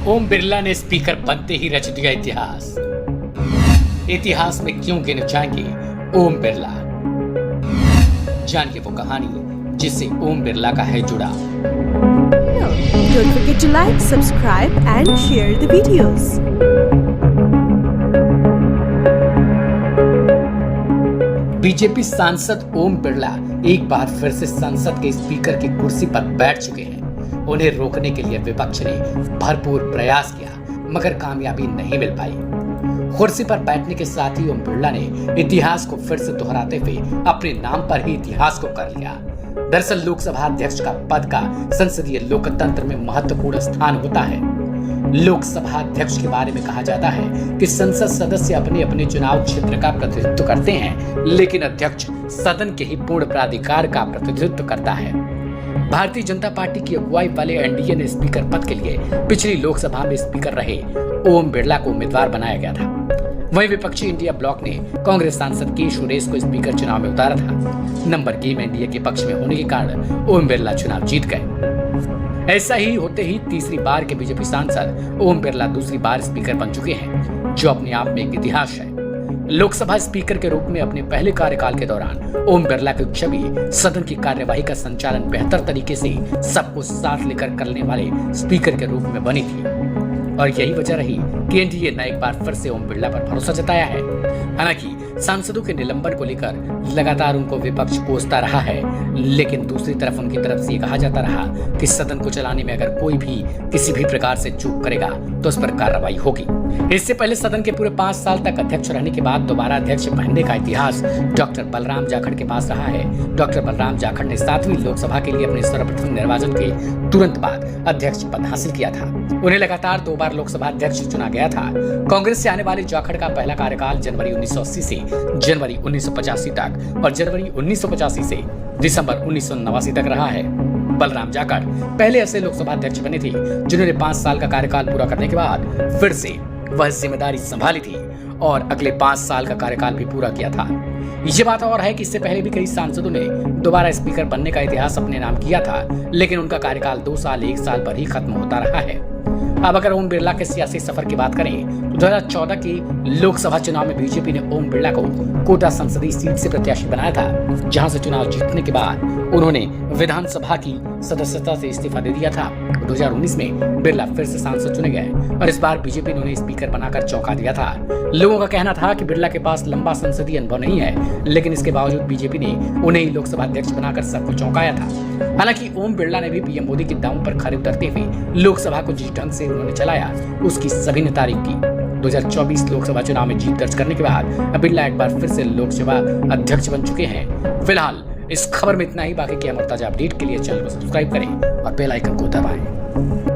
ओम बिरला ने स्पीकर बनते ही रच दिया इतिहास। इतिहास में क्यों गिने जाएंगे ओम बिरला? जानिए वो कहानी जिससे ओम बिरला का है जुड़ा। Don't forget to like, subscribe and share the videos. BJP सांसद ओम बिरला एक बार फिर से संसद के स्पीकर की कुर्सी पर बैठ चुके हैं। उन्हें रोकने के लिए विपक्ष ने भरपूर प्रयास किया मगर कामयाबी नहीं मिल पाई। कुर्सी पर बैठने के साथ ही ओम बिरला ने इतिहास को फिर से दोहराते हुए अपने नाम पर ही इतिहास को कर लिया। दरअसल लोकसभा अध्यक्ष का पद का संसदीय लोकतंत्र में महत्वपूर्ण स्थान होता है। लोकसभा अध्यक्ष के बारे में कहा जाता है कि संसद सदस्य अपने अपने चुनाव क्षेत्र का प्रतिनिधित्व करते हैं, लेकिन अध्यक्ष सदन के ही पूर्ण प्राधिकार का प्रतिनिधित्व करता है। भारतीय जनता पार्टी की अगुवाई वाले एनडीए ने स्पीकर पद के लिए पिछली लोकसभा में स्पीकर रहे ओम बिरला को उम्मीदवार बनाया गया था। वहीं विपक्षी इंडिया ब्लॉक ने कांग्रेस सांसद के सुरेश को स्पीकर चुनाव में उतारा था। नंबर गेम एनडीए के पक्ष में होने के कारण ओम बिरला चुनाव जीत गए। ऐसा ही होते ही तीसरी बार के बीजेपी सांसद ओम बिरला दूसरी बार स्पीकर बन चुके हैं, जो अपने आप में एक इतिहास है। लोकसभा स्पीकर के रूप में अपने पहले कार्यकाल के दौरान ओम बिरला की छवि सदन की कार्यवाही का संचालन बेहतर तरीके से सबको साथ लेकर करने वाले स्पीकर के रूप में बनी थी और यही वजह रही कि एनडीए ने एक बार फिर से ओम बिरला पर भरोसा जताया है। हालांकि सांसदों के निलंबन को लेकर लगातार उनको विपक्ष कोसता रहा है, लेकिन दूसरी तरफ उनकी तरफ से कहा जाता रहा कि सदन को चलाने में अगर कोई भी किसी भी प्रकार से चूक करेगा तो उस पर कार्रवाई होगी। इससे पहले सदन के पूरे 5 साल तक अध्यक्ष रहने के बाद दोबारा अध्यक्ष बनने का इतिहास डॉक्टर बलराम जाखड़ के पास रहा है। डॉक्टर बलराम जाखड़ ने 7वीं लोकसभा के लिए अपने सर्वप्रथम निर्वाचन के तुरंत बाद अध्यक्ष पद हासिल किया था। उन्हें लगातार 2 बार लोकसभा अध्यक्ष चुना गया था। कांग्रेस से आने वाले जाखड़ का पहला कार्यकाल जनवरी 1980 से जनवरी 1985 तक और जनवरी 1985 से दिसंबर 1989 तक रहा है। बलराम जाखड़ पहले ऐसे लोकसभा अध्यक्ष बने थे जिन्होंने 5 साल का कार्यकाल पूरा करने के बाद फिर से वह जिम्मेदारी संभाली थी और अगले 5 साल का कार्यकाल भी पूरा किया था। ये बात और है कि इससे पहले भी कई सांसदों ने दोबारा स्पीकर बनने का इतिहास अपने नाम किया था, लेकिन उनका कार्यकाल 2 साल 1 साल पर ही खत्म होता रहा है। अब अगर ओम बिरला के सियासी सफर की बात करें तो 2014 की लोकसभा चुनाव में बीजेपी ने ओम बिरला को कोटा संसदीय सीट से प्रत्याशी बनाया था, जहां से चुनाव जीतने के बाद उन्होंने विधानसभा की सदस्यता से इस्तीफा दे दिया था। 2019 में बिरला फिर से सांसद चुने गए और इस बार बीजेपी ने उन्हें स्पीकर बनाकर चौंका दिया था। लोगों का कहना था कि बिरला के पास लंबा संसदीय अनुभव नहीं है, लेकिन इसके बावजूद बीजेपी ने उन्हें ही लोकसभा अध्यक्ष बनाकर सबको चौंकाया था। हालांकि ओम बिरला ने भी पीएम मोदी के दांव पर खरे उतरते हुए लोकसभा को जिस ढंग से उन्होंने चलाया उसकी सभी ने तारीफ की। 2024 लोकसभा चुनाव में जीत दर्ज करने के बाद बिरला एक बार फिर से लोकसभा अध्यक्ष बन चुके हैं। फिलहाल इस खबर में इतना ही। बाकी की ताजा अपडेट के लिए चैनल को सब्सक्राइब करें और बेल आइकन को दबाएं।